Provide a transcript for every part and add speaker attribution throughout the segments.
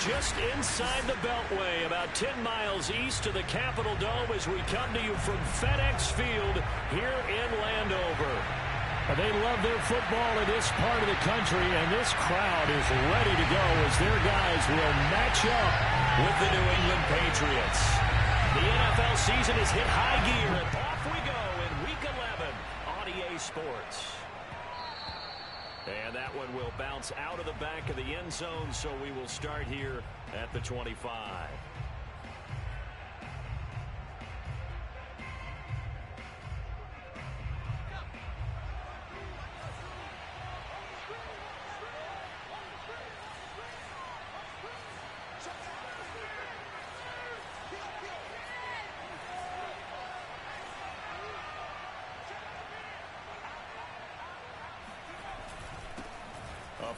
Speaker 1: just inside the Beltway, about 10 miles east of the Capitol Dome as we come to you from FedEx Field here in Landover. They love their football in this part of the country, and this crowd is ready to go as their guys will match up with the New England Patriots. The NFL season has hit high gear, and off we go in Week 11 on EA Sports. And that one will bounce out of the back of the end zone, so we will start here at the 25.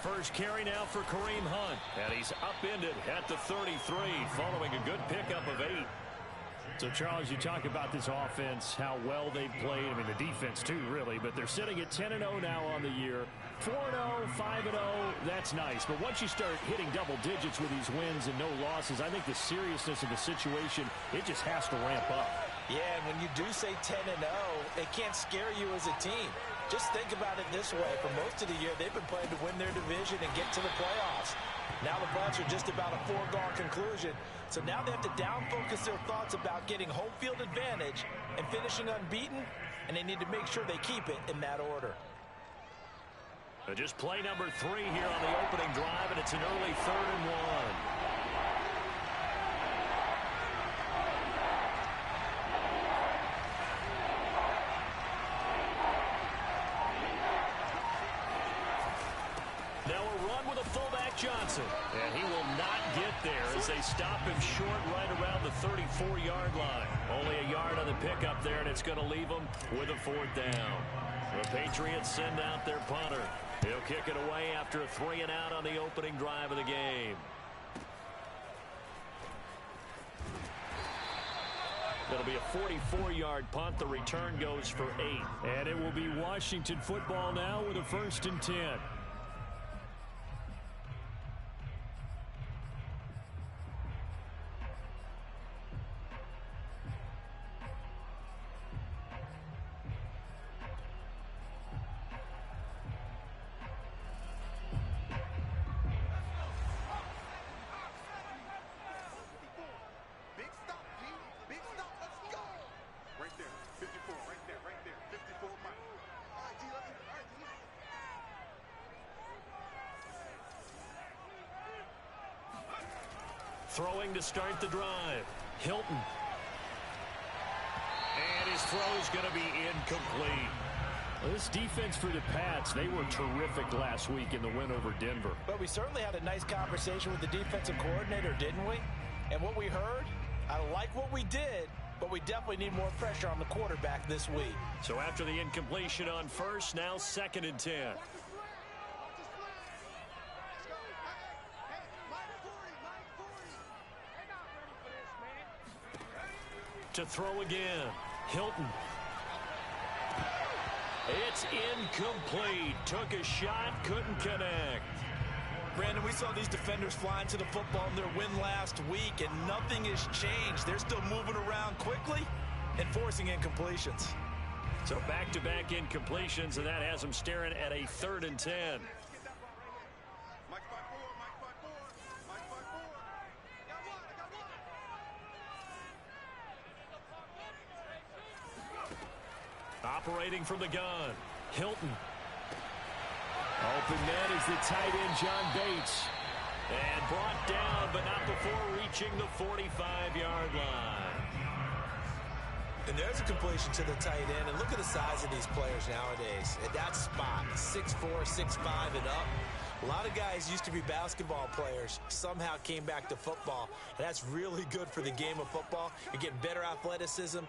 Speaker 1: First carry now for Kareem Hunt, and he's upended at the 33 following a good pickup of 8.
Speaker 2: So, Charles, you talk about this offense, how well they've played. I mean, the defense, too, really. But they're sitting at 10-0 now on the year. 4-0, 5-0, that's nice. But once you start hitting double digits with these wins and no losses, I think the seriousness of the situation, it just has to ramp up.
Speaker 3: Yeah, and when you do say 10-0, it can't scare you as a team. Just think about it this way. For most of the year, they've been playing to win their division and get to the playoffs. Now the Bucs are just about a foregone conclusion. So now they have to down-focus their thoughts about getting home field advantage and finishing unbeaten, and they need to make sure they keep it in that order.
Speaker 1: Just play number 3 here on the opening drive, and it's an early 3rd and 1. Johnson, and he will not get there as they stop him short right around the 34-yard line. Only a yard on the pickup there, and it's going to leave them with a 4th down. The Patriots send out their punter. He'll kick it away after a 3-and-out on the opening drive of the game. It'll be a 44-yard punt. The return goes for 8.
Speaker 2: And it will be Washington football now with a 1st and 10.
Speaker 1: Throwing to start the drive. Hilton. And his throw is going to be incomplete.
Speaker 2: Well, this defense for the Pats, they were terrific last week in the win over Denver.
Speaker 3: But we certainly had a nice conversation with the defensive coordinator, didn't we? And what we heard, I like what we did, but we definitely need more pressure on the quarterback this week.
Speaker 1: So after the incompletion on first, now 2nd and 10. To throw again. Hilton. It's incomplete. Took a shot, couldn't connect.
Speaker 3: Brandon, we saw these defenders flying to the football in their win last week, and nothing has changed. They're still moving around quickly and forcing incompletions.
Speaker 1: So back-to-back incompletions, and that has them staring at a 3rd and 10. Operating from the gun, Hilton.
Speaker 2: Open man is the tight end, John Bates.
Speaker 1: And brought down, but not before reaching the 45-yard line.
Speaker 3: And there's a completion to the tight end. And look at the size of these players nowadays. At that spot, 6'4", 6'5", and up. A lot of guys used to be basketball players, somehow came back to football. And that's really good for the game of football. You're getting better athleticism,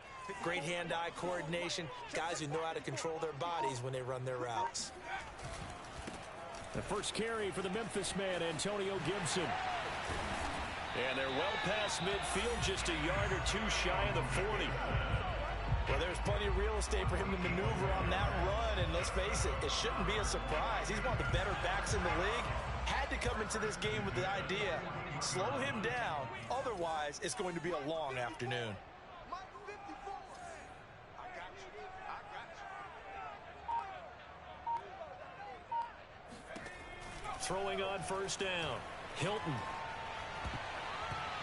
Speaker 3: great hand-eye coordination, guys who know how to control their bodies when they run their routes.
Speaker 2: The first carry for the Memphis man, Antonio Gibson.
Speaker 1: And they're well past midfield, just a yard or 2 shy of the 40.
Speaker 3: Well, there's plenty of real estate for him to maneuver on that run, and let's face it, it shouldn't be a surprise. He's one of the better backs in the league, had to come into this game with the idea, slow him down, otherwise it's going to be a long afternoon.
Speaker 1: Throwing on first down, Hilton.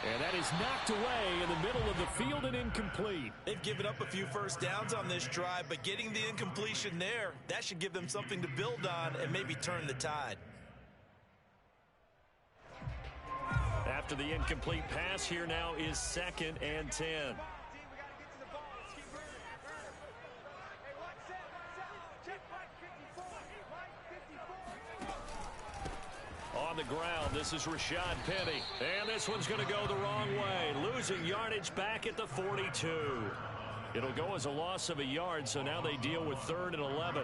Speaker 1: And that is knocked away in the middle of the field and incomplete.
Speaker 3: They've given up a few first downs on this drive, but getting the incompletion there, that should give them something to build on and maybe turn the tide.
Speaker 1: After the incomplete pass, here now is 2nd and 10. On the ground, this is Rashad Penny. And this one's going to go the wrong way. Losing yardage back at the 42. It'll go as a loss of a yard, so now they deal with 3rd and 11.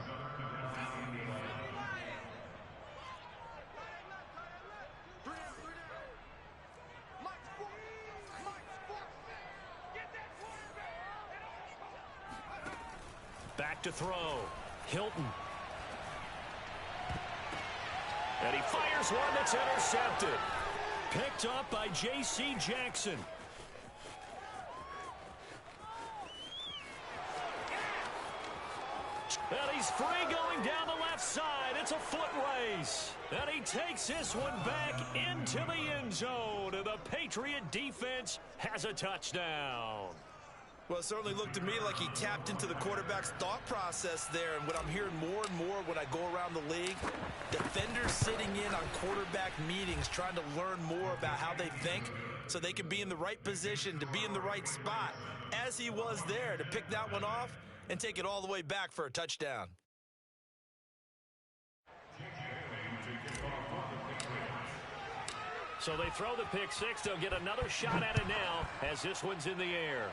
Speaker 1: Back to throw. Hilton. And he fires one that's intercepted. Picked up by J.C. Jackson. And he's free going down the left side. It's a foot race. And he takes this one back into the end zone. And the Patriot defense has a touchdown.
Speaker 3: Well, it certainly looked to me like he tapped into the quarterback's thought process there. And what I'm hearing more and more when I go around the league, defenders sitting in on quarterback meetings trying to learn more about how they think so they can be in the right position to be in the right spot, as he was there to pick that one off and take it all the way back for a touchdown.
Speaker 1: So they throw the pick six. They'll get another shot at it now as this one's in the air.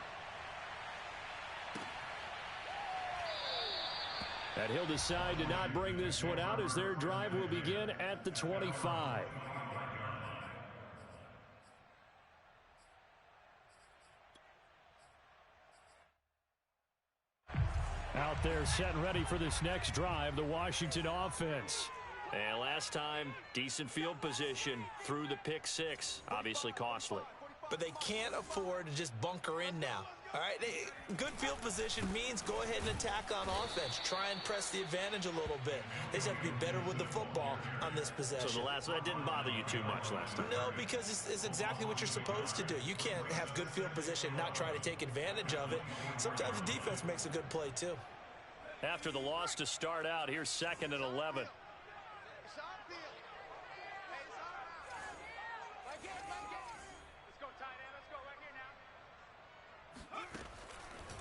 Speaker 1: And he'll decide to not bring this one out as their drive will begin at the 25. Out there set and ready for this next drive, the Washington offense. And last time, decent field position through the pick six. Obviously costly.
Speaker 3: But they can't afford to just bunker in now. All right, good field position means go ahead and attack on offense. Try and press the advantage a little bit. They just have to be better with the football on this possession.
Speaker 1: So that didn't bother you too much last time?
Speaker 3: No, because it's exactly what you're supposed to do. You can't have good field position, not try to take advantage of it. Sometimes the defense makes a good play, too.
Speaker 1: After the loss to start out, here's 2nd and 11.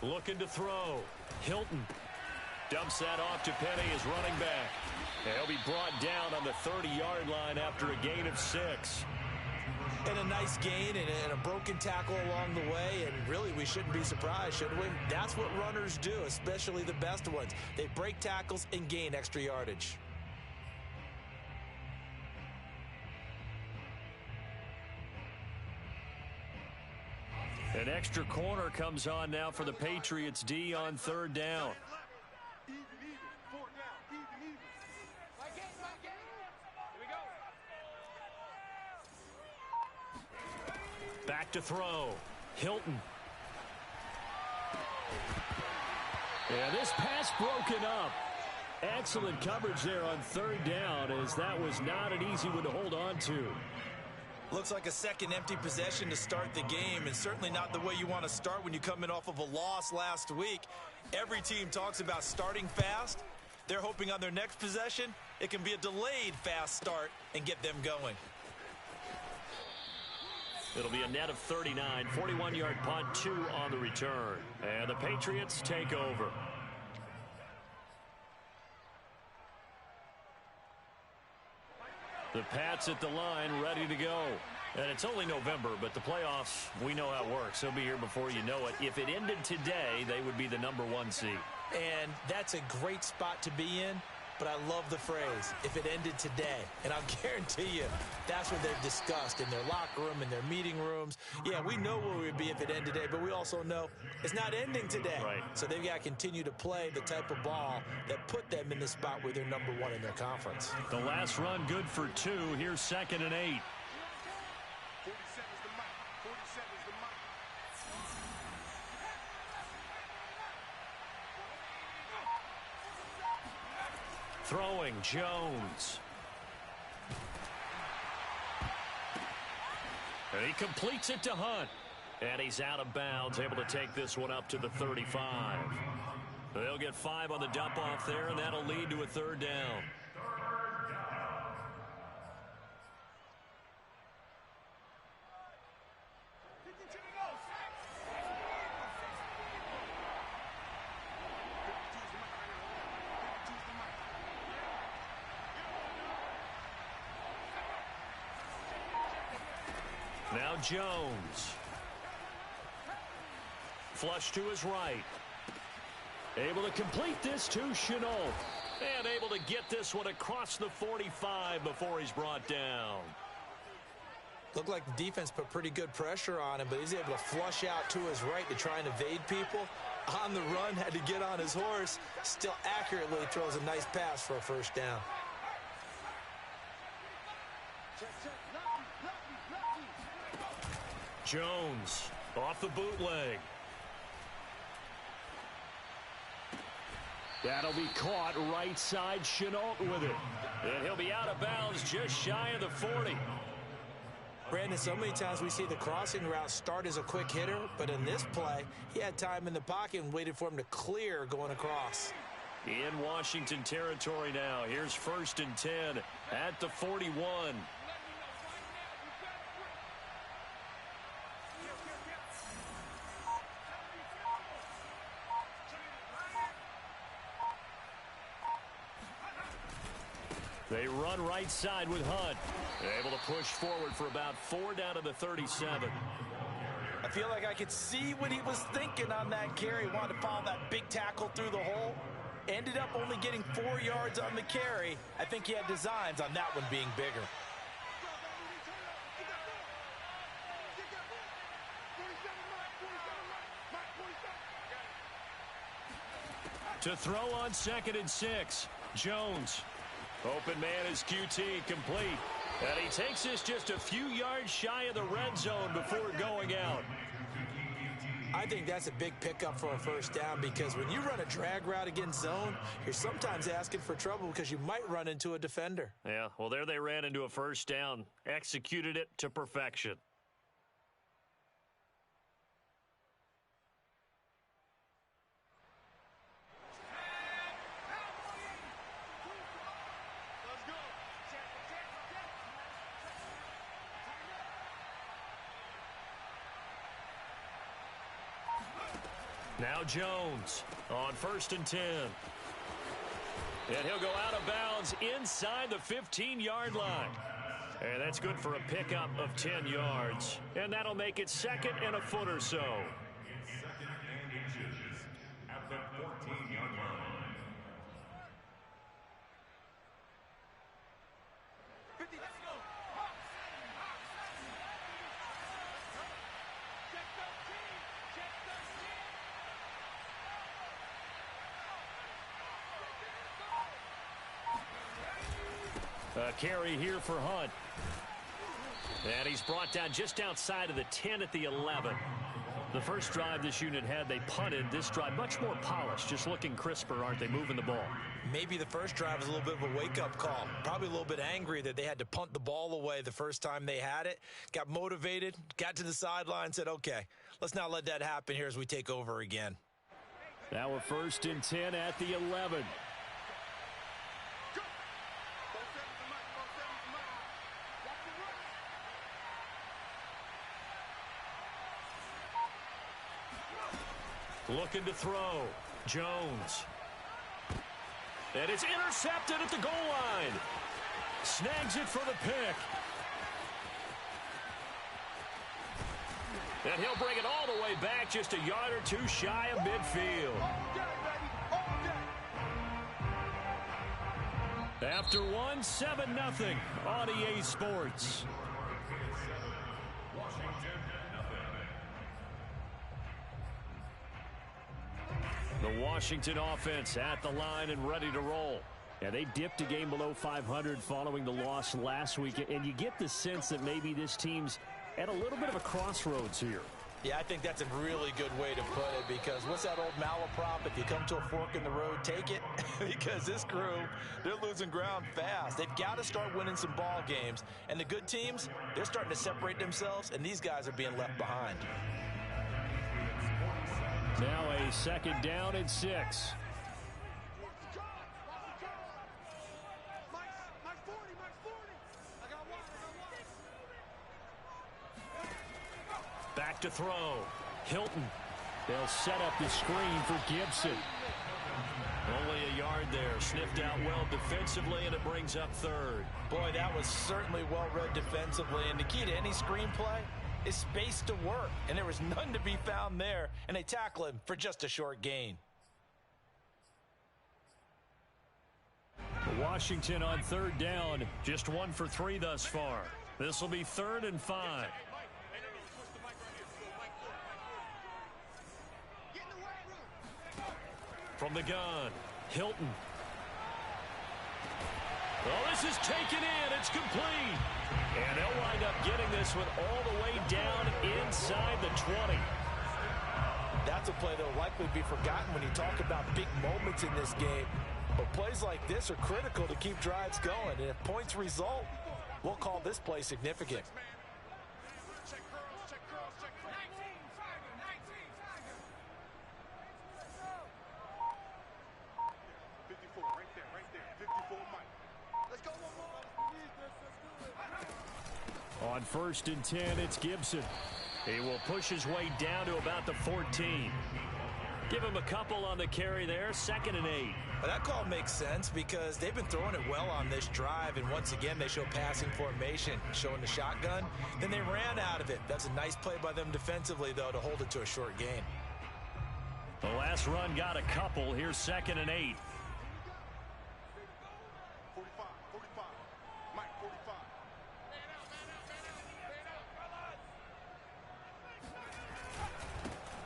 Speaker 1: Looking to throw. Hilton dumps that off to Penny as running back. And he'll be brought down on the 30-yard line after a gain of 6.
Speaker 3: And a nice gain and a broken tackle along the way. And really, we shouldn't be surprised, should we? That's what runners do, especially the best ones. They break tackles and gain extra yardage.
Speaker 1: An extra corner comes on now for the Patriots D on 3rd down. Back to throw. Hilton. And this pass broken up. Excellent coverage there on 3rd down, as that was not an easy one to hold on to.
Speaker 3: Looks like a second empty possession to start the game, and certainly not the way you want to start when you come in off of a loss last week. Every team talks about starting fast. They're hoping on their next possession, it can be a delayed fast start and get them going.
Speaker 1: It'll be a net of 39, 41-yard punt, 2 on the return. And the Patriots take over. The Pats at the line, ready to go. And it's only November, but the playoffs, we know how it works. They'll be here before you know it. If it ended today, they would be the #1 seed.
Speaker 3: And that's a great spot to be in. but I love the phrase, if it ended today. And I'll guarantee you that's what they've discussed in their locker room, in their meeting rooms. Yeah, we know where we would be if it ended today, but we also know it's not ending today.
Speaker 2: Right.
Speaker 3: So they've got to continue to play the type of ball that put them in the spot where they're number one in their conference.
Speaker 2: The last run good for 2. Here's 2nd and 8. Throwing, Jones. And he completes it to Hunt. And he's out of bounds, able to take this one up to the 35. They'll get 5 on the dump off there, and that'll lead to a 3rd down. Now Jones. Flush to his right. Able to complete this to Chenault. And able to get this one across the 45 before he's brought down.
Speaker 3: Looked like the defense put pretty good pressure on him, but he's able to flush out to his right to try and evade people. On the run, had to get on his horse. Still accurately throws a nice pass for a 1st down.
Speaker 2: Jones off the bootleg. That'll be caught right side. Chenault with it. And he'll be out of bounds just shy of the 40.
Speaker 3: Brandon, so many times we see the crossing route start as a quick hitter, but in this play, he had time in the pocket and waited for him to clear going across.
Speaker 2: In Washington territory now. Here's 1st and 10 at the 41. They run right side with Hunt. Able to push forward for about 4 down to the 37.
Speaker 3: I feel like I could see what he was thinking on that carry. Wanted to follow that big tackle through the hole. Ended up only getting 4 yards on the carry. I think he had designs on that one being bigger.
Speaker 2: To throw on 2nd and 6. Jones. Open man is QT, complete. And he takes this just a few yards shy of the red zone before going out.
Speaker 3: I think that's a big pickup for a 1st down, because when you run a drag route against zone, you're sometimes asking for trouble because you might run into a defender.
Speaker 2: Yeah, well, there they ran into a 1st down. Executed it to perfection. Now Jones on 1st and 10. And he'll go out of bounds inside the 15-yard line. And that's good for a pickup of 10 yards. And that'll make it 2nd and a foot or so. At the 14-yard line. A carry here for Hunt. And he's brought down just outside of the 10 at the 11. The first drive this unit had, they punted. This drive, much more polished, just looking crisper, aren't they, moving the ball?
Speaker 3: Maybe the first drive was a little bit of a wake-up call. Probably a little bit angry that they had to punt the ball away the first time they had it. Got motivated, got to the sideline, said, okay, let's not let that happen here as we take over again.
Speaker 2: Now a 1st and 10 at the 11. Looking to throw. Jones. And it's intercepted at the goal line. Snags it for the pick. And he'll bring it all the way back, just a yard or two shy of midfield.
Speaker 1: After one, 7-0 on EA Sports. The Washington offense at the line and ready to roll. Yeah, they dipped a game below 500 following the loss last week, and you get the sense that maybe this team's at a little bit of a crossroads here.
Speaker 3: Yeah, I think that's a really good way to put it, because what's that old malaprop? If you come to a fork in the road, take it. Because this crew, they're losing ground fast. They've got to start winning some ball games. And the good teams, they're starting to separate themselves, and these guys are being left behind.
Speaker 1: Now a 2nd down and 6. Back to throw. Hilton. They'll set up the screen for Gibson. Only a yard there. Sniffed out well defensively, and it brings up 3rd.
Speaker 3: Boy, that was certainly well read defensively. And the key to any screenplay is space to work. And there was none to be found there. And they tackle him for just a short gain.
Speaker 1: Washington on 3rd down. Just 1 for 3 thus far. This will be 3rd and 5. From the gun, Hilton. Oh, this is taken in. It's complete. And they'll wind up getting this one all the way down inside the 20.
Speaker 3: That's a play that will likely be forgotten when you talk about big moments in this game. But plays like this are critical to keep drives going. And if points result, we'll call this play significant.
Speaker 1: On 1st and 10, it's Gibson. He will push his way down to about the 14. Give him a couple on the carry there. 2nd and 8.
Speaker 3: Well, that call makes sense because they've been throwing it well on this drive, and once again they show passing formation, showing the shotgun. Then they ran out of it. That's a nice play by them defensively, though, to hold it to a short gain.
Speaker 1: The last run got a couple. Here's 2nd and 8.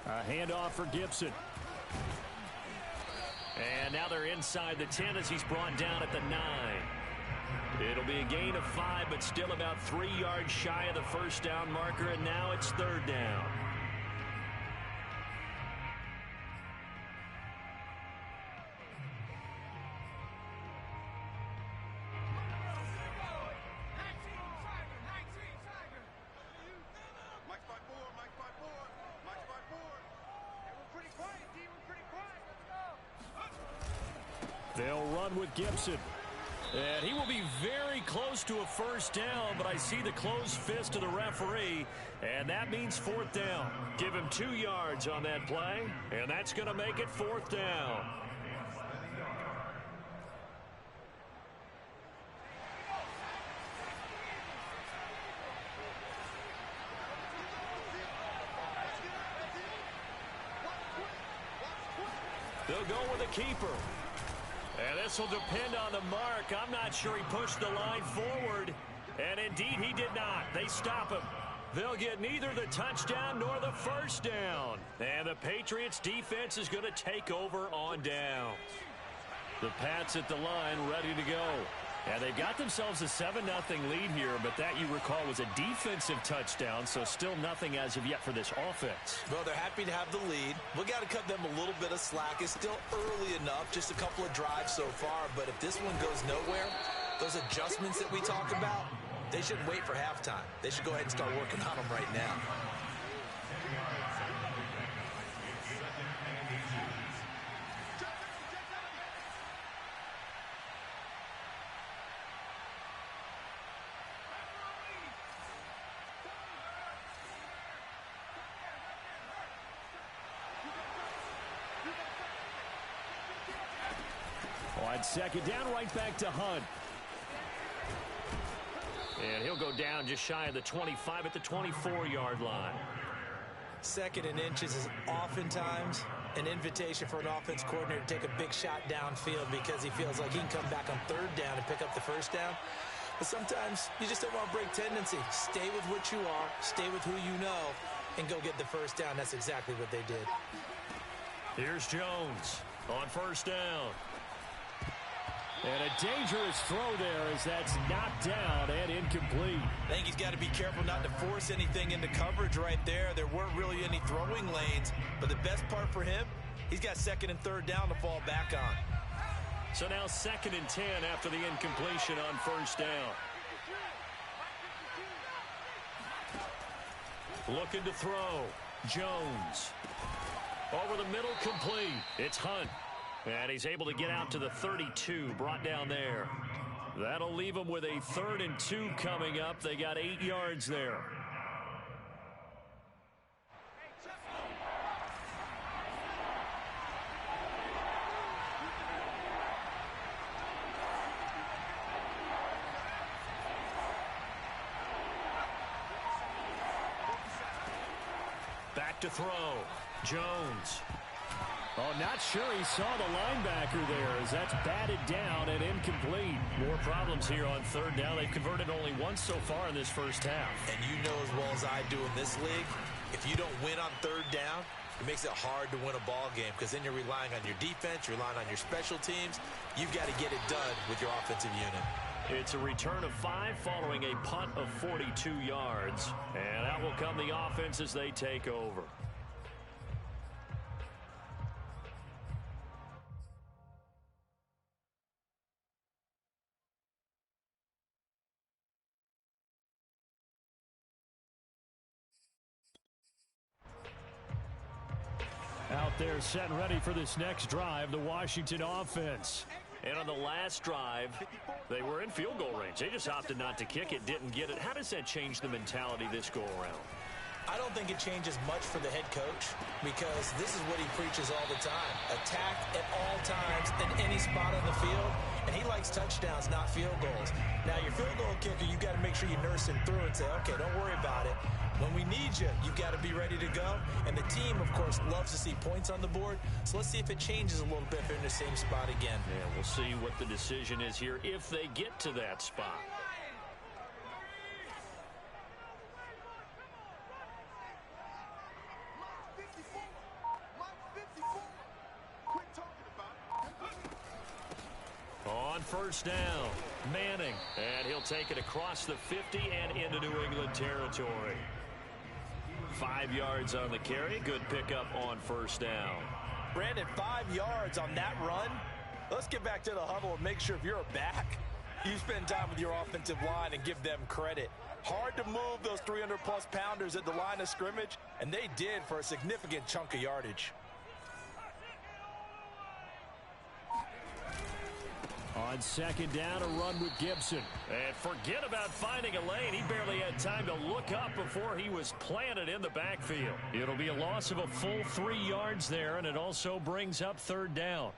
Speaker 1: A handoff for Gibson. And now they're inside the 10 as he's brought down at the 9. It'll be a gain of 5, but still about 3 yards shy of the 1st down marker, and now it's 3rd down. They'll run with Gibson. And he will be very close to a 1st down, but I see the closed fist of the referee, and that means 4th down. Give him 2 yards on that play, and that's going to make it 4th down. They'll go with a keeper. And this will depend on the mark. I'm not sure he pushed the line forward. And indeed, he did not. They stop him. They'll get neither the touchdown nor the 1st down. And the Patriots defense is going to take over on downs. The Pats at the line ready to go. And they've got themselves a 7-0 lead here, but that, you recall, was a defensive touchdown, so still nothing as of yet for this offense.
Speaker 3: Well, they're happy to have the lead. We got to cut them a little bit of slack. It's still early enough, just a couple of drives so far, but if this one goes nowhere, those adjustments that we talk about, they shouldn't wait for halftime. They should go ahead and start working on them right now.
Speaker 1: On 2nd down, right back to Hunt. And he'll go down just shy of the 25 at the 24-yard line.
Speaker 3: 2nd and inches is oftentimes an invitation for an offense coordinator to take a big shot downfield because he feels like he can come back on third down and pick up the first down. But sometimes you just don't want to break tendency. Stay with what you are, stay with who you know, and go get the first down. That's exactly what they did.
Speaker 1: Here's Jones on first down. And a dangerous throw there as that's knocked down and incomplete.
Speaker 3: I think he's got to be careful not to force anything into coverage right there. There weren't really any throwing lanes, but the best part for him, he's got second and third down to fall back on.
Speaker 1: So now 2nd and 10 after the incompletion on first down. Looking to throw. Jones. Over the middle, complete. It's Hunt. And he's able to get out to the 32, brought down there. That'll leave him with a 3rd and 2 coming up. They got 8 yards there. Back to throw. Jones. Oh, not sure he saw the linebacker there as that's batted down and incomplete. More problems here on third down. They've converted only once so far in this first half.
Speaker 3: And you know as well as I do in this league, if you don't win on third down, it makes it hard to win a ball game because then you're relying on your defense, you're relying on your special teams. You've got to get it done with your offensive unit.
Speaker 1: It's a return of 5 following a punt of 42 yards. And out will come the offense as they take over. Out there set and ready for this next drive, the Washington offense. And on the last drive, they were in field goal range. They just opted not to kick it, didn't get it. How does that change the mentality this go-around?
Speaker 3: I don't think it changes much for the head coach because this is what he preaches all the time. Attack at all times in any spot on the field, and he likes touchdowns, not field goals. Now, your field goal kicker, you've got to make sure you nurse him through and say, okay, don't worry about it. When we need you, you've got to be ready to go. And the team, of course, loves to see points on the board. So let's see if it changes a little bit if they're in the same spot again.
Speaker 1: Yeah, we'll see what the decision is here if they get to that spot. On first down, Manning. And he'll take it across the 50 and into New England territory. 5 yards on the carry. Good pickup on first down.
Speaker 3: Brandon, 5 yards on that run. Let's get back to the huddle and make sure if you're a back, you spend time with your offensive line and give them credit. Hard to move those 300-plus pounders at the line of scrimmage, and they did for a significant chunk of yardage.
Speaker 1: On second down, a run with Gibson. And forget about finding a lane. He barely had time to look up before he was planted in the backfield. It'll be a loss of a full 3 yards there, and it also brings up third down.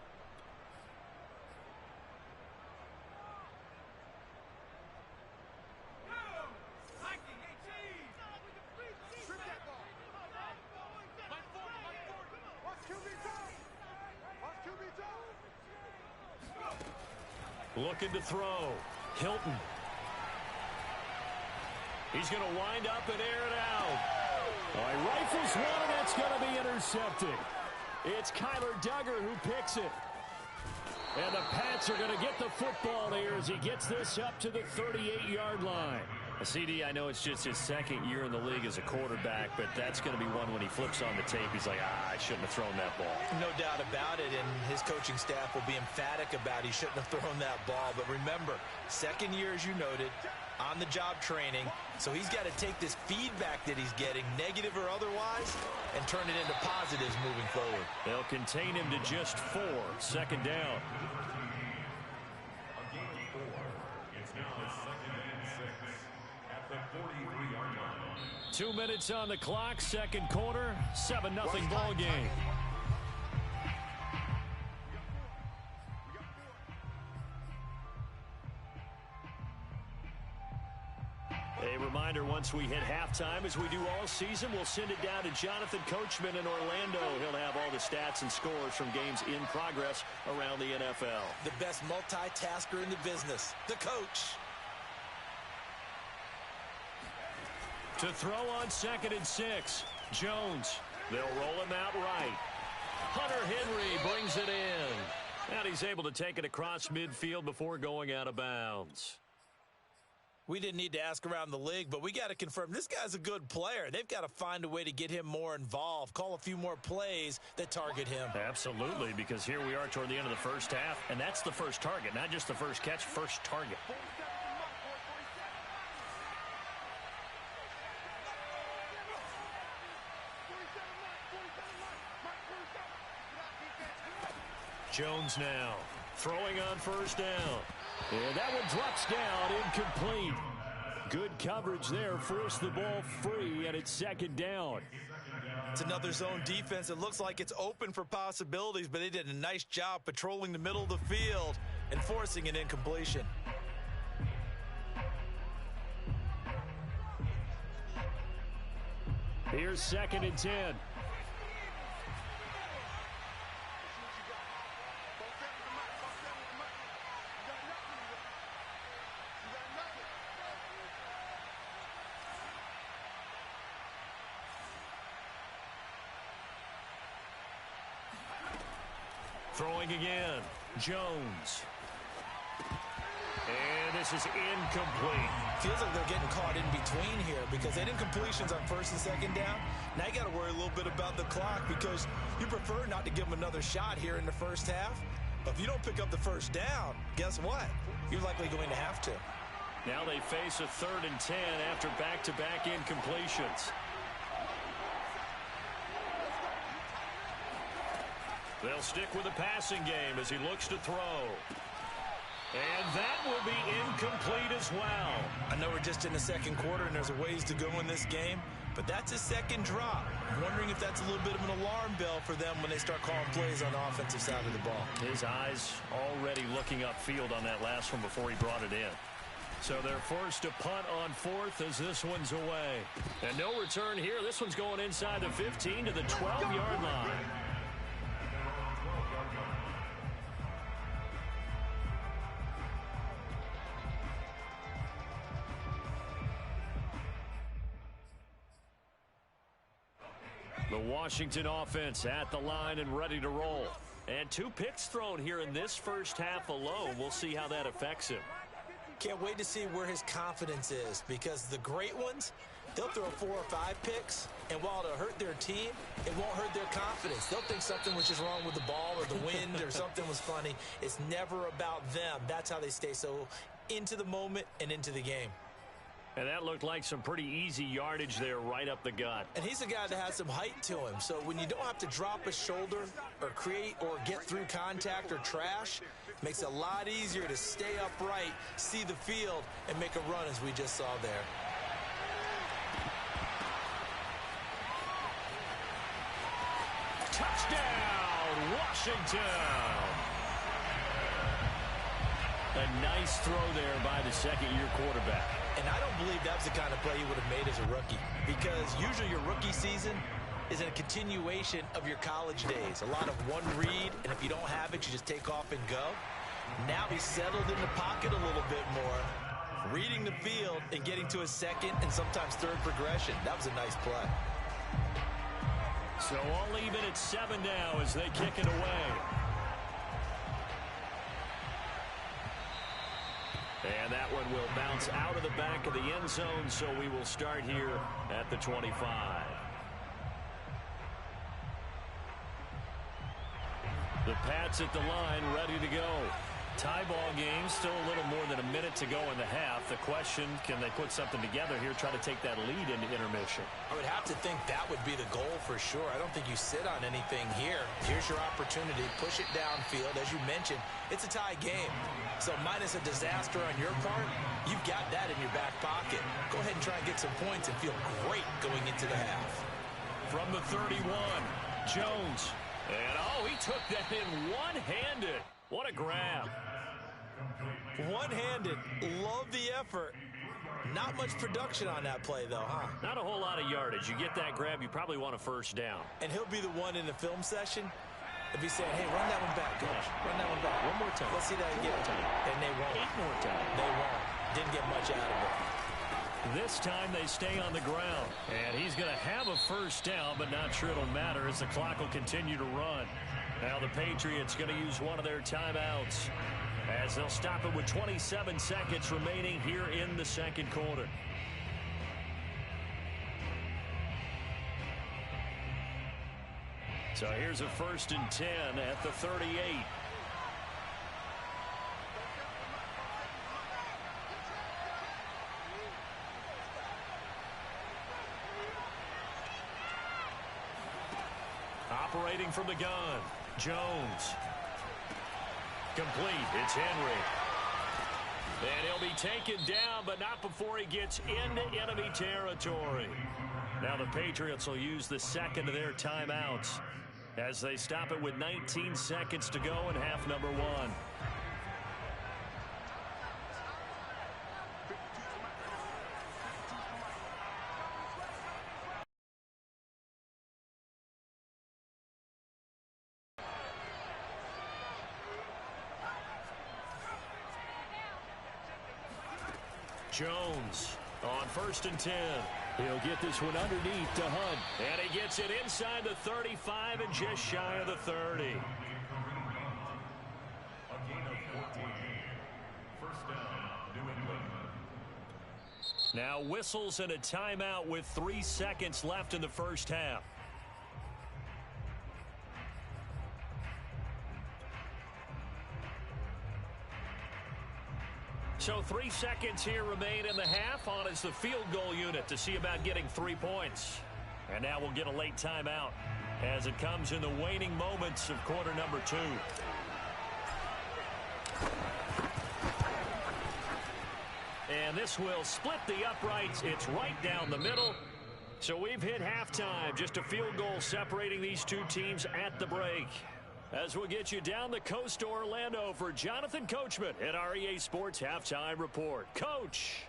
Speaker 1: Looking to throw. Hilton. He's going to wind up and air it out. He rifles one, and that's going to be intercepted. It's Kyler Duggar who picks it. And the Pats are going to get the football here as he gets this up to the 38-yard line. CD, I know it's just his second year in the league as a quarterback, but that's going to be one when he flips on the tape. He's like, I shouldn't have thrown that ball.
Speaker 3: No doubt about it, and his coaching staff will be emphatic about he shouldn't have thrown that ball. But remember, second year, as you noted, on-the-job training, so he's got to take this feedback that he's getting, negative or otherwise, and turn it into positives moving forward.
Speaker 1: They'll contain him to just 4. Second down. 2 minutes on the clock, second quarter, 7-0 ball game. A reminder, once we hit halftime, as we do all season, we'll send it down to Jonathan Coachman in Orlando. He'll have all the stats and scores from games in progress around the NFL.
Speaker 3: The best multitasker in the business, the coach.
Speaker 1: To throw on 2nd and 6, Jones. They'll roll him out right. Hunter Henry brings it in. And he's able to take it across midfield before going out of bounds.
Speaker 3: We didn't need to ask around the league, but we got to confirm this guy's a good player. They've got to find a way to get him more involved, call a few more plays that target him.
Speaker 1: Absolutely, because here we are toward the end of the first half, and that's the first target, not just the first catch, first target. Jones now throwing on 1st down. And that one drops down, incomplete. Good coverage there, forced the ball free, and it's 2nd down.
Speaker 3: It's another zone defense. It looks like it's open for possibilities, but they did a nice job patrolling the middle of the field and forcing an incompletion.
Speaker 1: Here's 2nd and 10. Throwing again, Jones. And this is incomplete.
Speaker 3: Feels like they're getting caught in between here because they did incompletions on 1st and 2nd down. Now you got to worry a little bit about the clock because you prefer not to give them another shot here in the first half. But if you don't pick up the 1st down, guess what? You're likely going to have to.
Speaker 1: Now they face a 3rd and 10 after back-to-back incompletions. They'll stick with the passing game as he looks to throw. And that will be incomplete as well.
Speaker 3: I know we're just in the 2nd quarter and there's a ways to go in this game, but that's his 2nd drop. I'm wondering if that's a little bit of an alarm bell for them when they start calling plays on the offensive side of the ball.
Speaker 1: His eyes already looking upfield on that last one before he brought it in. So they're forced to punt on 4th as this one's away. And no return here. This one's going inside the 15 to the 12-yard line. The Washington offense at the line and ready to roll. And 2 picks thrown here in this first half alone. We'll see how that affects him.
Speaker 3: Can't wait to see where his confidence is because the great ones, they'll throw 4 or 5 picks, and while it'll hurt their team, it won't hurt their confidence. They'll think something was just wrong with the ball or the wind or something was funny. It's never about them. That's how they stay so into the moment and into the game.
Speaker 1: And that looked like some pretty easy yardage there right up the gut.
Speaker 3: And he's a guy that has some height to him. So when you don't have to drop a shoulder or create or get through contact or trash, makes it a lot easier to stay upright, see the field, and make a run as we just saw there.
Speaker 1: Touchdown, Washington! A nice throw there by the second-year quarterback.
Speaker 3: And I don't believe that's the kind of play you would have made as a rookie because usually your rookie season is a continuation of your college days. A lot of one read, and if you don't have it, you just take off and go. Now he's settled in the pocket a little bit more, reading the field and getting to a 2nd and sometimes 3rd progression. That was a nice play.
Speaker 1: So all even at 7 now as they kick it away. And that one will bounce out of the back of the end zone, so we will start here at the 25. The Pats at the line, ready to go. Tie ball game, still a little more than a minute to go in the half. The question, can they put something together here, try to take that lead into intermission?
Speaker 3: I would have to think that would be the goal for sure. I don't think you sit on anything here. Here's your opportunity. Push it downfield. As you mentioned, it's a tie game. So minus a disaster on your part, you've got that in your back pocket. Go ahead and try and get some points and feel great going into the half.
Speaker 1: From the 31, Jones. And, oh, he took that in one-handed. What a grab.
Speaker 3: One-handed. Love the effort. Not much production on that play, though, huh?
Speaker 1: Not a whole lot of yardage. You get that grab, you probably want a first down.
Speaker 3: And he'll be the one in the film session if he's saying, hey, run that one back, coach. Run that one back.
Speaker 1: One more time.
Speaker 3: Let's see that again. And they won't.
Speaker 1: 8 more times.
Speaker 3: They won't. Didn't get much out of it.
Speaker 1: This time they stay on the ground. And he's going to have a first down, but not sure it'll matter as the clock will continue to run. Now the Patriots going to use one of their timeouts as they'll stop it with 27 seconds remaining here in the second quarter. So here's a 1st and 10 at the 38. Operating from the gun, Jones. Complete. It's Henry. And he'll be taken down, but not before he gets into enemy territory. Now the Patriots will use the second of their timeouts as they stop it with 19 seconds to go in half number 1. Jones on 1st and 10. He'll get this one underneath to Hunt. And he gets it inside the 35 and just shy of the 30. Now whistles and a timeout with 3 seconds left in the first half. So 3 seconds here remain in the half. On is the field goal unit to see about getting 3 points. And now we'll get a late timeout as it comes in the waning moments of quarter number 2. And this will split the uprights. It's right down the middle. So we've hit halftime. Just a field goal separating these two teams at the break. As we'll get you down the coast to Orlando for Jonathan Coachman at our EA Sports Halftime Report. Coach.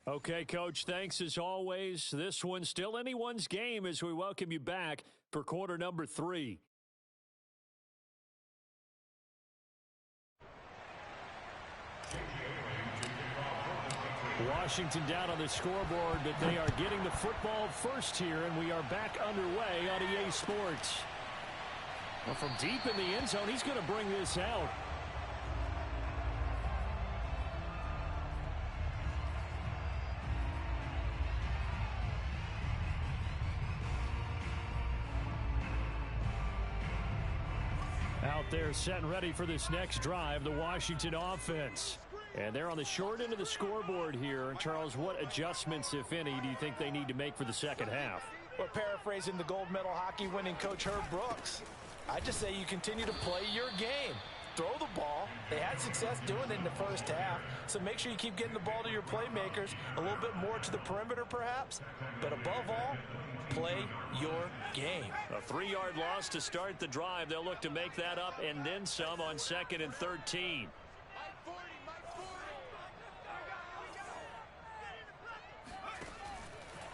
Speaker 1: Okay, Coach, thanks as always. This one's still anyone's game as we welcome you back for quarter number 3. Washington down on the scoreboard, but they are getting the football first here, and we are back underway on EA Sports. Well, from deep in the end zone, he's going to bring this out. Out there set and ready for this next drive, the Washington offense. And they're on the short end of the scoreboard here. Charles, what adjustments, if any, do you think they need to make for the second half?
Speaker 4: Well, paraphrasing the gold medal hockey winning coach Herb Brooks, I just say you continue to play your game. Throw the ball. They had success doing it in the first half, so make sure you keep getting the ball to your playmakers, a little bit more to the perimeter perhaps, but above all, play your game.
Speaker 1: A 3-yard loss to start the drive. They'll look to make that up and then some on 2nd and 13.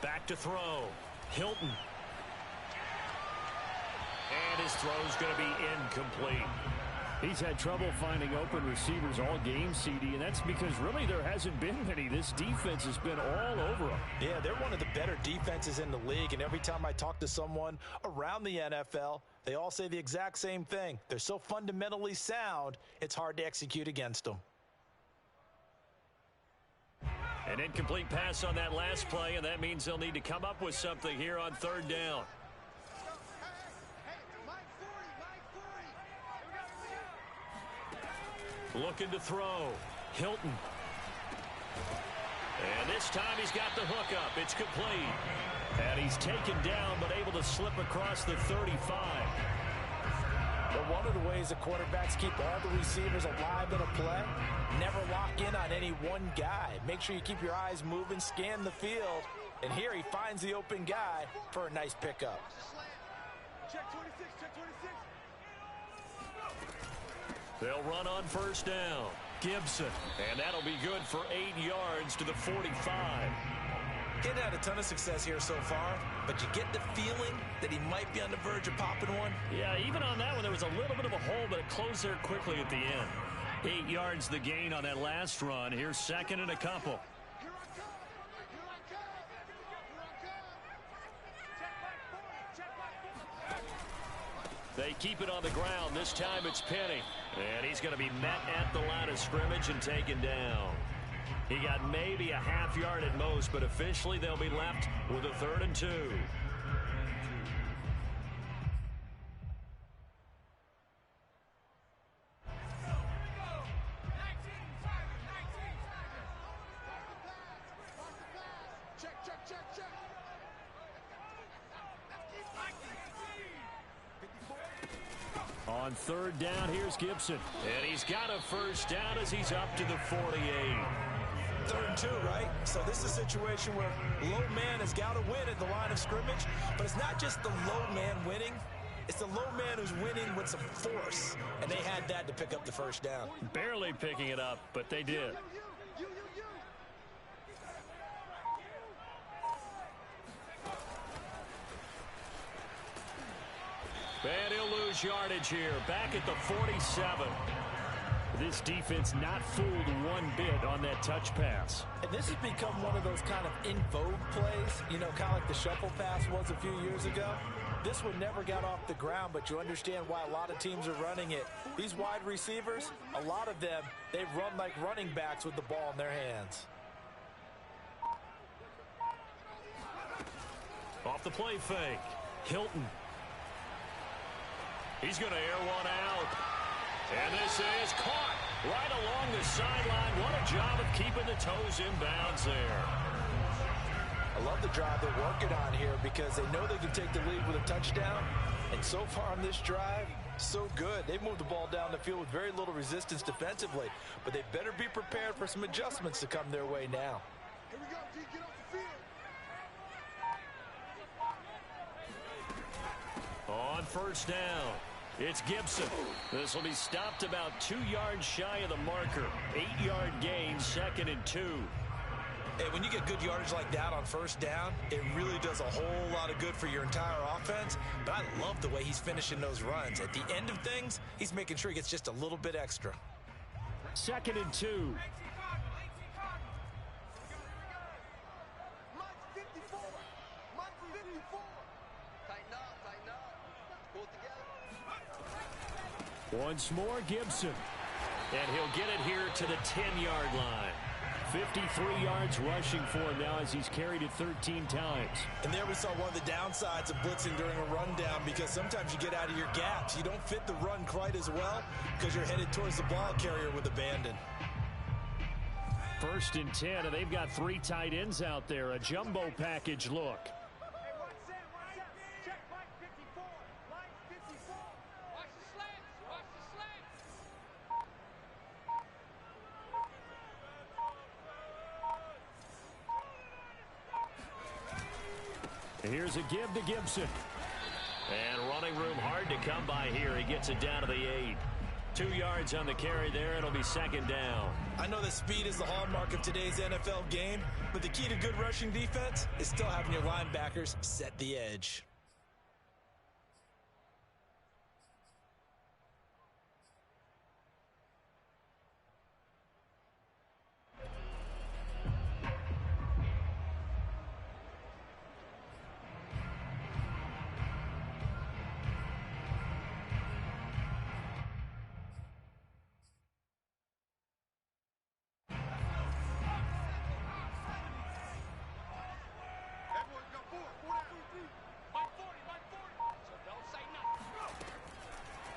Speaker 1: Back to throw. Hilton. And his throw's going to be incomplete. He's had trouble finding open receivers all game, CD, and that's because really there hasn't been many. This defense has been all over them.
Speaker 4: Yeah, they're one of the better defenses in the league, and every time I talk to someone around the NFL, they all say the exact same thing. They're so fundamentally sound, it's hard to execute against them.
Speaker 1: An incomplete pass on that last play, and that means they'll need to come up with something here on 3rd down. Looking to throw. Hilton. And this time he's got the hookup. It's complete. And he's taken down, but able to slip across the 35.
Speaker 4: But one of the ways the quarterbacks keep all the receivers alive in a play, never lock in on any one guy. Make sure you keep your eyes moving, scan the field. And here he finds the open guy for a nice pickup.
Speaker 5: Check 26, check 26.
Speaker 1: They'll run on first down. Gibson. And that'll be good for 8 yards to the 45.
Speaker 3: He's had a ton of success here so far, but you get the feeling that he might be on the verge of popping one.
Speaker 1: Yeah, even on that one, there was a little bit of a hole, but it closed there quickly at the end. 8 yards the gain on that last run. Here's second and a couple. They keep it on the ground. This time it's Penny. And he's going to be met at the line of scrimmage and taken down. He got maybe a half yard at most, but officially they'll be left with a 3rd and 2. On 3rd down, here's Gibson. And he's got a first down as he's up to the 48.
Speaker 3: 3rd and 2, right? So this is a situation where low man has got to win at the line of scrimmage, but it's not just the low man winning. It's the low man who's winning with some force, and they had that to pick up the first down.
Speaker 1: Barely picking it up, but they did. And he'll lose yardage here, back at the 47. This defense not fooled one bit on that touch pass.
Speaker 4: And this has become one of those kind of in vogue plays, you know, kind of like the shuffle pass was a few years ago. This one never got off the ground, but you understand why a lot of teams are running it. These wide receivers, a lot of them, they run like running backs with the ball in their hands.
Speaker 1: Off the play fake, Hilton. He's going to air one out. And this is caught right along the sideline. What a job of keeping the toes in bounds there.
Speaker 4: I love the drive they're working on here because they know they can take the lead with a touchdown. And so far on this drive, so good. They've moved the ball down the field with very little resistance defensively. But they better be prepared for some adjustments to come their way now.
Speaker 5: Here we go, D. Get off the field.
Speaker 1: On first down, it's Gibson. This will be stopped about 2 yards shy of the marker. 8-yard gain, 2nd and 2.
Speaker 3: Hey, when you get good yardage like that on first down, it really does a whole lot of good for your entire offense. But I love the way he's finishing those runs. At the end of things, he's making sure he gets just a little bit extra.
Speaker 1: 2nd and 2. Once more, Gibson. And he'll get it here to the 10-yard line. 53 yards rushing for him now as he's carried it 13 times.
Speaker 3: And there we saw one of the downsides of blitzing during a rundown, because sometimes you get out of your gaps. You don't fit the run quite as well because you're headed towards the ball carrier with abandon.
Speaker 1: 1st and 10, and they've got 3 tight ends out there. A jumbo package look. Here's a give to Gibson. And running room hard to come by here. He gets it down to the 8. 2 yards on the carry there. It'll be 2nd down.
Speaker 3: I know that speed is the hallmark of today's NFL game, but the key to good rushing defense is still having your linebackers set the edge.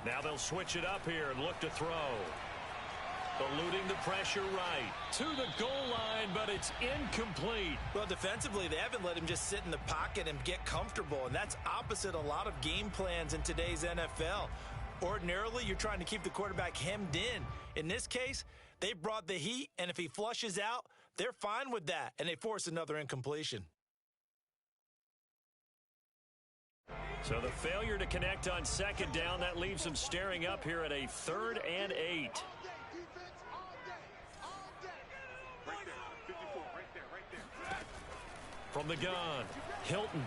Speaker 1: Now they'll switch it up here and look to throw. Eluding the pressure right to the goal line, but it's incomplete.
Speaker 3: Well, defensively, they haven't let him just sit in the pocket and get comfortable, and that's opposite a lot of game plans in today's NFL. Ordinarily, you're trying to keep the quarterback hemmed in. In this case, they brought the heat, and if he flushes out, they're fine with that, and they force another incompletion.
Speaker 1: So the failure to connect on second down, that leaves them staring up here at a 3rd and 8. From the gun, Hilton.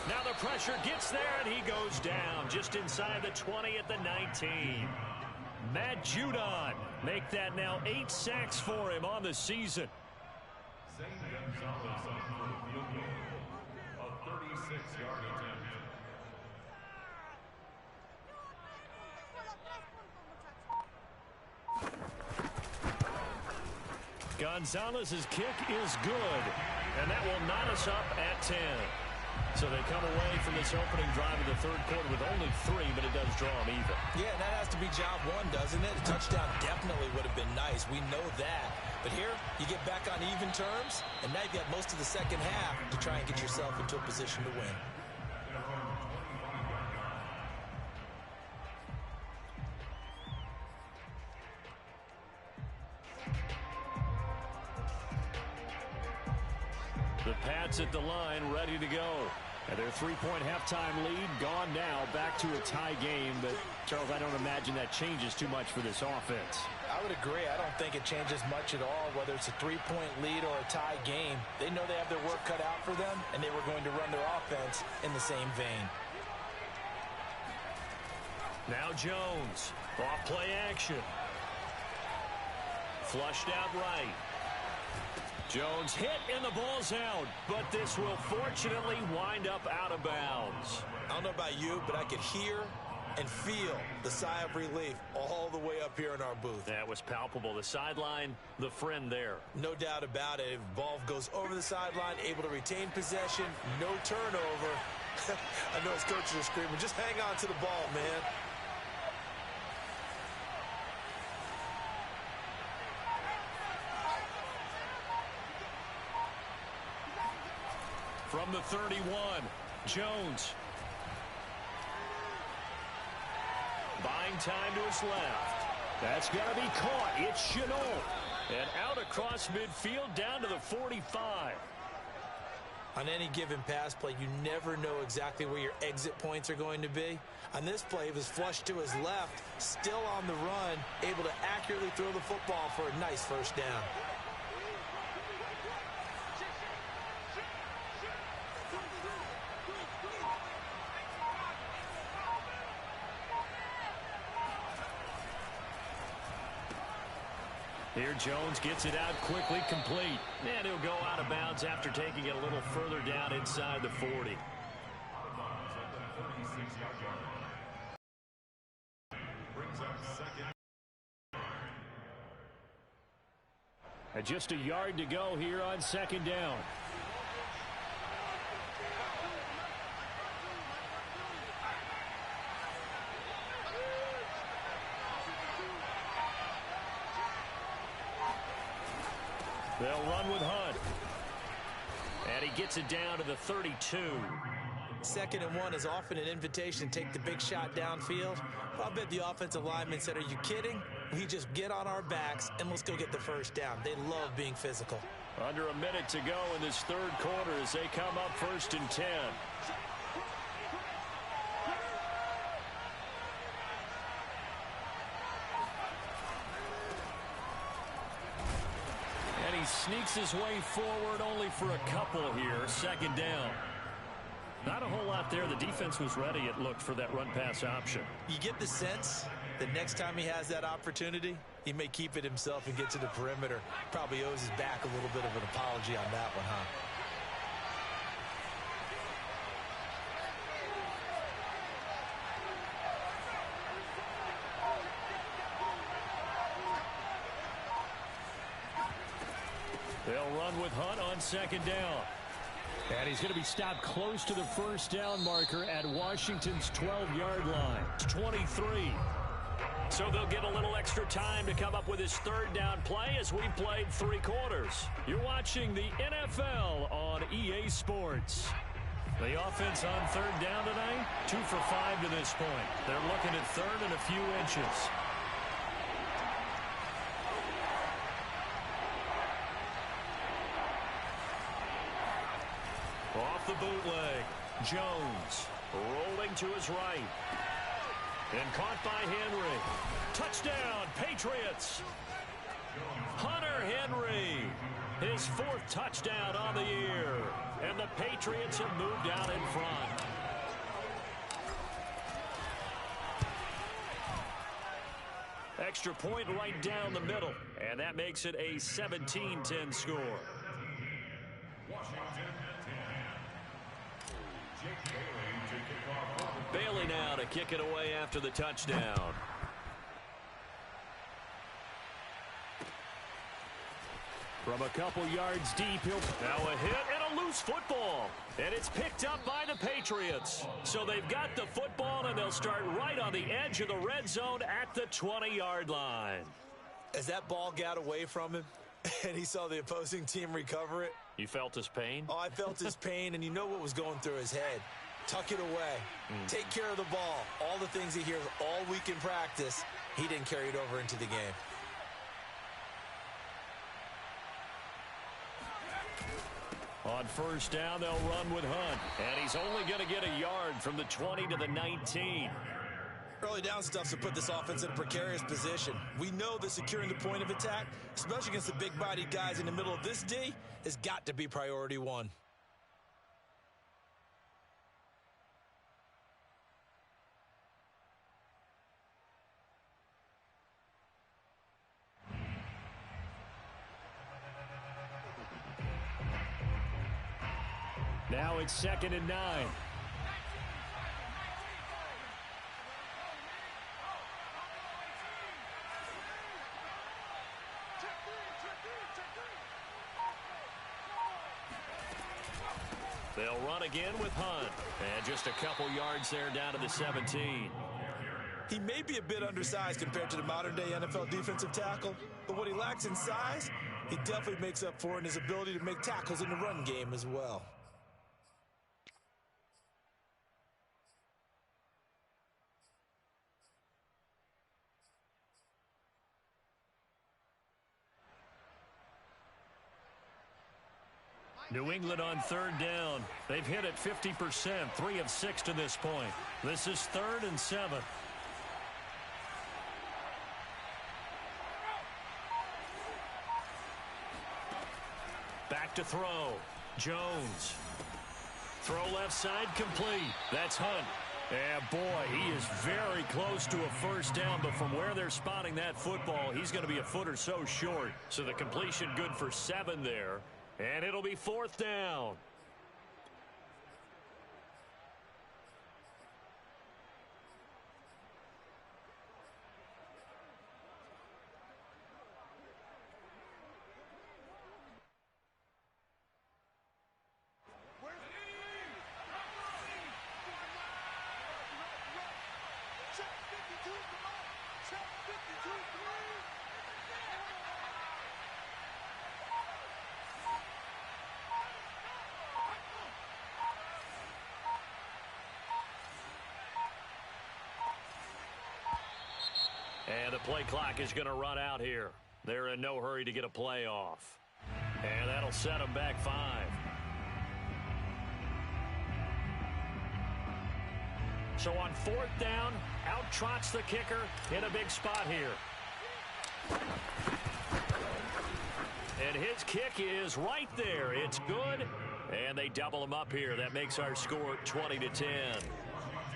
Speaker 1: Now the pressure gets there, and he goes down just inside the 20 at the 19. Matt Judon make that now 8 sacks for him on the season. Gonzalez's kick is good, and that will knot us up at 10. So they come away from this opening drive of the 3rd quarter with only 3, but it does draw them even.
Speaker 3: Yeah, and that has to be job 1, doesn't it? A touchdown definitely would have been nice. We know that. But here, you get back on even terms, and now you've got most of the second half to try and get yourself into a position to win.
Speaker 1: The Pats at the line, ready to go. And their 3-point halftime lead gone now, back to a tie game. But, Charles, I don't imagine that changes too much for this offense.
Speaker 4: I would agree. I don't think it changes much at all, whether it's a 3-point lead or a tie game. They know they have their work cut out for them, and they were going to run their offense in the same vein.
Speaker 1: Now Jones, off play action. Flushed out right. Jones hit and the ball's out, but this will fortunately wind up out of bounds.
Speaker 3: I don't know about you, but I could hear and feel the sigh of relief all the way up here in our booth.
Speaker 1: That was palpable. The sideline, the friend there.
Speaker 3: No doubt about it. If the ball goes over the sideline, able to retain possession, no turnover. I know his coaches are screaming, just hang on to the ball, man.
Speaker 1: From the 31, Jones. Buying time to his left. That's going to be caught. It's Chenault. And out across midfield down to the 45.
Speaker 3: On any given pass play, you never know exactly where your exit points are going to be. On this play, it was flushed to his left, still on the run, able to accurately throw the football for a nice first down.
Speaker 1: Here Jones gets it out quickly, complete. And he'll go out of bounds after taking it a little further down inside the 40. And just a yard to go here on second down. They'll run with Hunt. And he gets it down to the 32.
Speaker 3: 2nd and 1 is often an invitation to take the big shot downfield. Well, I bet the offensive lineman said, are you kidding? We just get on our backs and let's go get the first down. They love being physical.
Speaker 1: Under a minute to go in this 3rd quarter as they come up 1st and 10. And he sneaks his way forward only for a couple here. 2nd down. Not a whole lot there. The defense was ready, it looked, for that run-pass option.
Speaker 3: You get the sense that next time he has that opportunity, he may keep it himself and get to the perimeter. Probably owes his back a little bit of an apology on that one, huh?
Speaker 1: They'll run with Hunt on 2nd down. And he's going to be stopped close to the first down marker at Washington's 12-yard line. It's 23. So they'll get a little extra time to come up with his 3rd down play as we played 3 quarters. You're watching the NFL on EA Sports. The offense on 3rd down tonight, 2 for 5 to this point. They're looking at 3rd and a few inches. Off the bootleg. Jones rolling to his right. And caught by Henry. Touchdown, Patriots. Hunter Henry, his 4th touchdown on the year. And the Patriots have moved out in front. Extra point right down the middle. And that makes it a 17-10 score. Bailey now to kick it away after the touchdown. From a couple yards deep, he'll now a hit and a loose football. And it's picked up by the Patriots. So they've got the football, and they'll start right on the edge of the red zone at the 20-yard line.
Speaker 3: As that ball got away from him and he saw the opposing team recover it.
Speaker 1: You felt his pain?
Speaker 3: Oh, I felt his pain, and you know what was going through his head. Tuck it away. Take care of the ball. All the things he hears all week in practice, he didn't carry it over into the game.
Speaker 1: On first down, they'll run with Hunt. And he's only going to get a yard from the 20 to the 19.
Speaker 3: Early down stuff to put this offense in a precarious position. We know that securing the point of attack, especially against the big-bodied guys in the middle of this D, has got to be priority one.
Speaker 1: Now it's 2nd and 9. They'll run again with Hunt. And just a couple yards there down to the 17.
Speaker 3: He may be a bit undersized compared to the modern-day NFL defensive tackle, but what he lacks in size, he definitely makes up for in his ability to make tackles in the run game as well.
Speaker 1: New England on 3rd down. They've hit it 50%, 3 of 6 to this point. This is 3rd and 7. Back to throw. Jones. Throw left side complete. That's Hunt. And boy, he is very close to a first down, but from where they're spotting that football, he's going to be a foot or so short. So the completion good for 7 there. And it'll be 4th down. And the play clock is going to run out here. They're in no hurry to get a play off. And that'll set them back 5. So on 4th down, out trots the kicker in a big spot here. And his kick is right there. It's good. And they double him up here. That makes our score 20-10.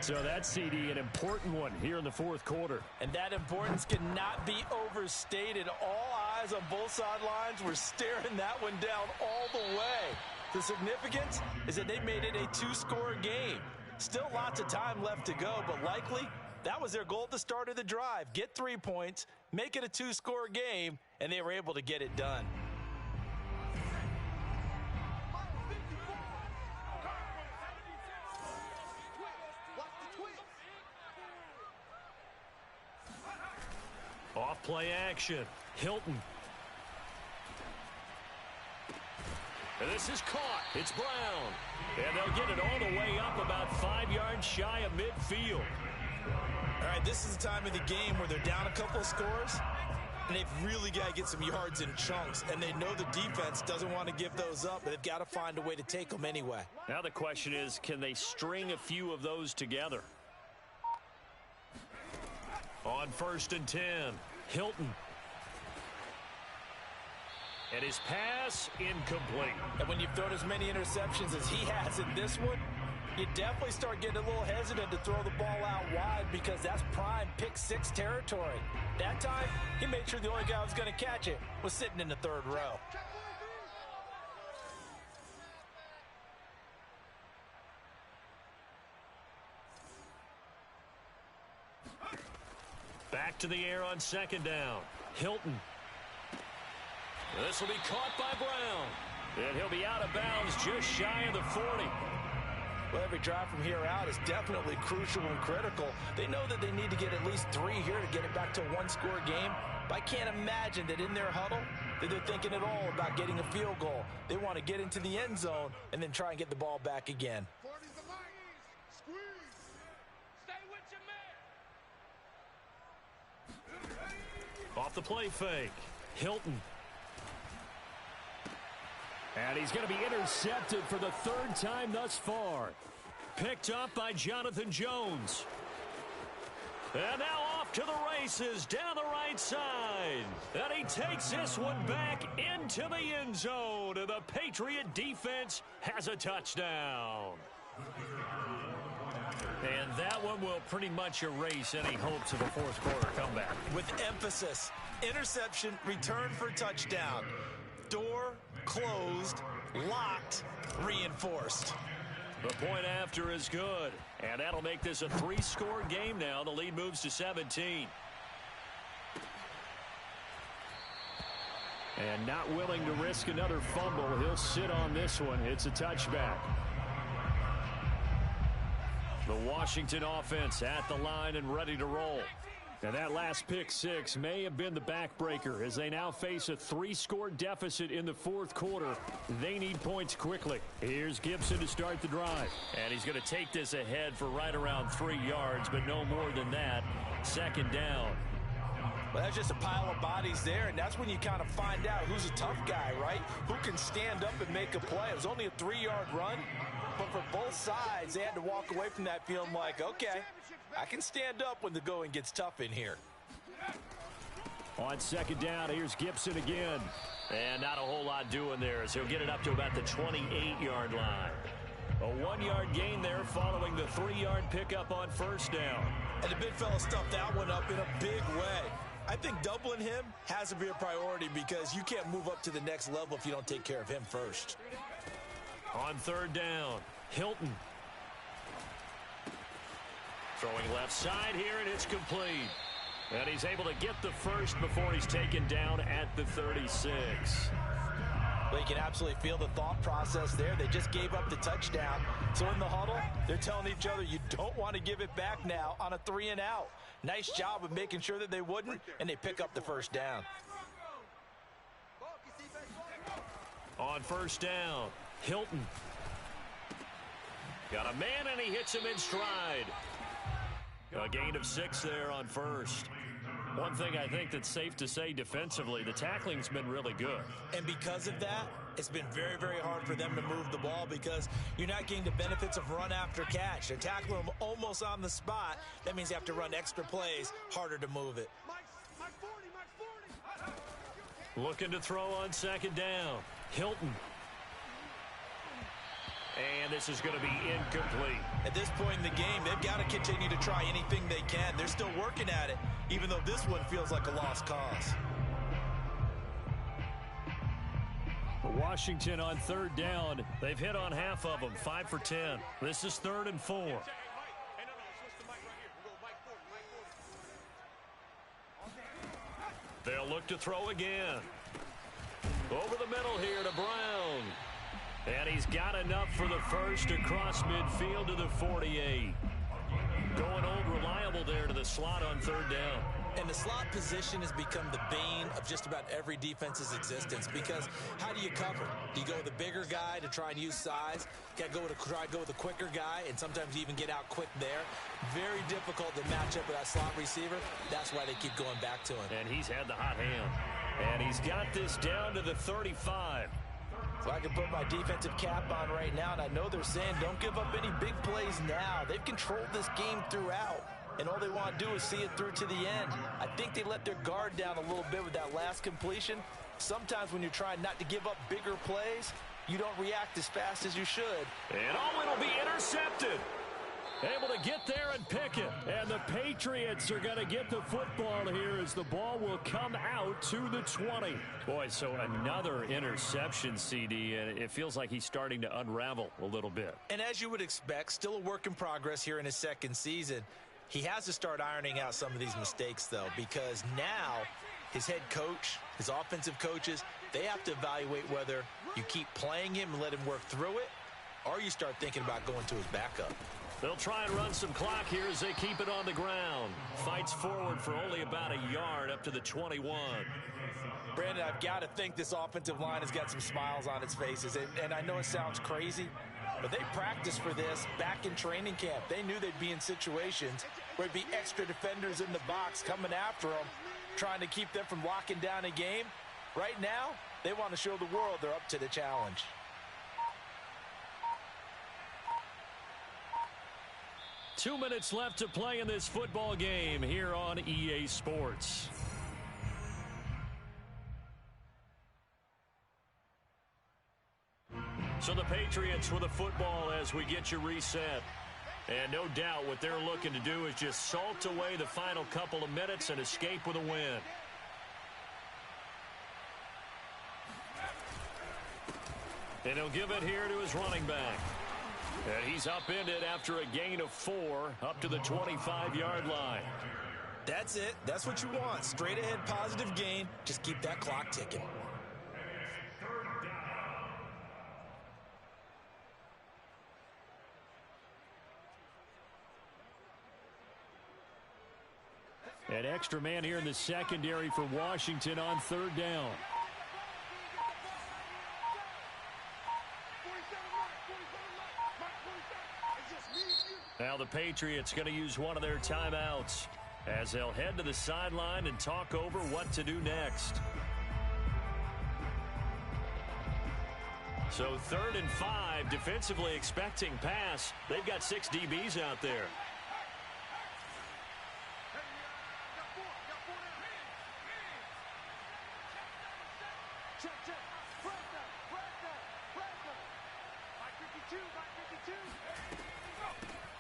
Speaker 1: So that's, CD, an important one here in the 4th quarter.
Speaker 4: And that importance cannot be overstated. All eyes on both sidelines were staring that one down all the way. The significance is that they made it a 2-score game. Still lots of time left to go, but likely that was their goal at the start of the drive. Get 3 points, make it a 2-score game, and they were able to get it done.
Speaker 1: Off play action. Hilton. And this is caught. It's Brown. And they'll get it all the way up about 5 yards shy of midfield.
Speaker 3: All right, this is the time of the game where they're down a couple of scores. And they've really got to get some yards in chunks, and they know the defense doesn't want to give those up, but they've got to find a way to take them anyway.
Speaker 1: Now the question is, can they string a few of those together? On 1st and 10, Hilton. And his pass incomplete.
Speaker 4: And when you've thrown as many interceptions as he has in this one, you definitely start getting a little hesitant to throw the ball out wide because that's prime pick six territory. That time, he made sure the only guy who was going to catch it was sitting in the third row.
Speaker 1: Back to the air on 2nd down. Hilton. This will be caught by Brown. And he'll be out of bounds just shy of the 40.
Speaker 4: Well, every drive from here out is definitely crucial and critical. They know that they need to get at least 3 here to get it back to a one-score game. But I can't imagine that in their huddle that they're thinking at all about getting a field goal. They want to get into the end zone and then try and get the ball back again.
Speaker 5: 40's the line. Squeeze. Stay with your man.
Speaker 1: Off the play fake. Hilton. And he's going to be intercepted for the 3rd time thus far. Picked up by Jonathan Jones. And now off to the races down the right side. And he takes this one back into the end zone. And the Patriot defense has a touchdown. And that one will pretty much erase any hopes of a 4th quarter comeback.
Speaker 3: With emphasis, interception, return for touchdown. Door closed, locked, reinforced.
Speaker 1: The point after is good, and that'll make this a 3-score game now. The lead moves to 17. And not willing to risk another fumble, he'll sit on this one. It's a touchback. The Washington offense at the line and ready to roll. And that last pick six may have been the backbreaker as they now face a 3-score deficit in the 4th quarter. They need points quickly. Here's Gibson to start the drive. And he's going to take this ahead for right around 3 yards, but no more than that. 2nd down.
Speaker 4: Well, that's just a pile of bodies there, and that's when you kind of find out who's a tough guy, right? Who can stand up and make a play. It was only a 3-yard run, but for both sides, they had to walk away from that feeling like, okay, I can stand up when the going gets tough in here.
Speaker 1: On 2nd down, here's Gibson again. And not a whole lot doing there as he'll get it up to about the 28-yard line. A 1-yard gain there following the 3-yard pickup on 1st down.
Speaker 3: And the big fella stuffed that one up in a big way. I think doubling him has to be a priority because you can't move up to the next level if you don't take care of him first.
Speaker 1: On 3rd down, Hilton. Throwing left side here, and it's complete. And he's able to get the first before he's taken down at the 36.
Speaker 4: Well, you can absolutely feel the thought process there. They just gave up the touchdown. So in the huddle, they're telling each other, you don't want to give it back now on a 3-and-out. Nice job of making sure that they wouldn't, and they pick up the 1st down.
Speaker 1: On 1st down, Hilton. Got a man, and he hits him in stride. A gain of 6 there on 1st. One thing I think that's safe to say defensively, the tackling's been really good.
Speaker 3: And because of that, it's been very, very hard for them to move the ball because you're not getting the benefits of run after catch. They're tackling them almost on the spot. That means you have to run extra plays, harder to move it.
Speaker 1: Looking to throw on 2nd down. Hilton. And this is going to be incomplete.
Speaker 3: At this point in the game, they've got to continue to try anything they can. They're still working at it, even though this one feels like a lost cause.
Speaker 1: Washington on 3rd down. They've hit on half of them, 5 for 10. This is 3rd and 4. They'll look to throw again. Over the middle here to Brown. And he's got enough for the first across midfield to the 48. Going old reliable there to the slot on 3rd down.
Speaker 3: And the slot position has become the bane of just about every defense's existence, because how do you cover? Do you go with a bigger guy to try and use size? Got to try to go with a quicker guy, and sometimes you even get out quick there. Very difficult to match up with that slot receiver. That's why they keep going back to him.
Speaker 2: And he's had the hot hand. And he's got this down to the 35.
Speaker 4: So I can put my defensive cap on right now, and I know they're saying don't give up any big plays now. They've controlled this game throughout, and all they want to do is see it through to the end. I think they let their guard down a little bit with that last completion. Sometimes when you're trying not to give up bigger plays, you don't react as fast as you should.
Speaker 1: And it'll be intercepted. Able to get there and pick it. And the Patriots are going to get the football here as the ball will come out to the 20.
Speaker 2: Boy, so another interception, CD, and it feels like he's starting to unravel a little bit.
Speaker 3: And as you would expect, still a work in progress here in his second season. He has to start ironing out some of these mistakes, though, because now his head coach, his offensive coaches, they have to evaluate whether you keep playing him and let him work through it, or you start thinking about going to his backup.
Speaker 1: They'll try and run some clock here as they keep it on the ground. Fights forward for only about a yard up to the 21.
Speaker 4: Brandon, I've got to think this offensive line has got some smiles on its faces. And I know it sounds crazy, but they practiced for this back in training camp. They knew they'd be in situations where there'd be extra defenders in the box coming after them, trying to keep them from locking down a game. Right now, they want to show the world they're up to the challenge.
Speaker 1: Two minutes left to play in this football game here on EA Sports. So the Patriots with the football as we get you reset. And no doubt what they're looking to do is just salt away the final couple of minutes and escape with a win. And he'll give it here to his running back. And he's upended after a gain of 4 up to the 25-yard line.
Speaker 3: That's it. That's what you want. Straight ahead positive gain. Just keep that clock ticking.
Speaker 1: An extra man here in the secondary for Washington on third down. Now the Patriots going to use one of their timeouts as they'll head to the sideline and talk over what to do next. So 3rd and 5, defensively expecting pass. They've got 6 DBs out there.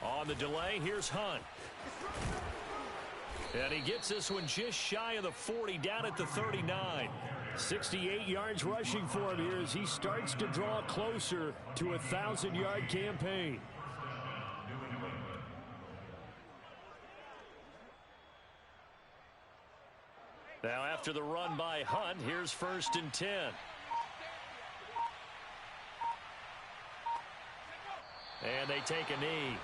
Speaker 1: On the delay, here's Hunt. And he gets this one just shy of the 40, down at the 39. 68 yards rushing for him here as he starts to draw closer to a 1,000-yard campaign. Now after the run by Hunt, here's 1st and 10. And they take a knee.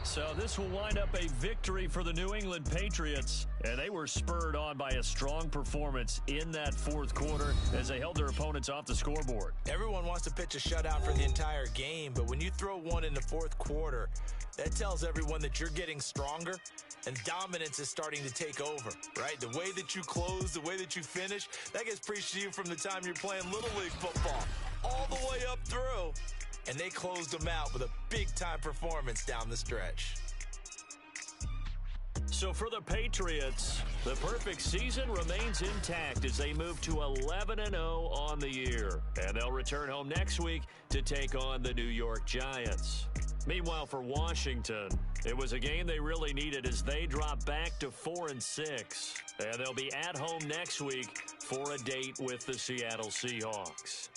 Speaker 1: So this will wind up a victory for the New England Patriots. And they were spurred on by a strong performance in that 4th quarter as they held their opponents off the scoreboard.
Speaker 3: Everyone wants to pitch a shutout for the entire game, but when you throw one in the 4th quarter, that tells everyone that you're getting stronger and dominance is starting to take over, right? The way that you close, the way that you finish, that gets preached to you from the time you're playing Little League football all the way up through. And they closed them out with a big-time performance down the stretch.
Speaker 1: So for the Patriots, the perfect season remains intact as they move to 11-0 on the year. And they'll return home next week to take on the New York Giants. Meanwhile, for Washington, it was a game they really needed as they drop back to 4-6. And they'll be at home next week for a date with the Seattle Seahawks.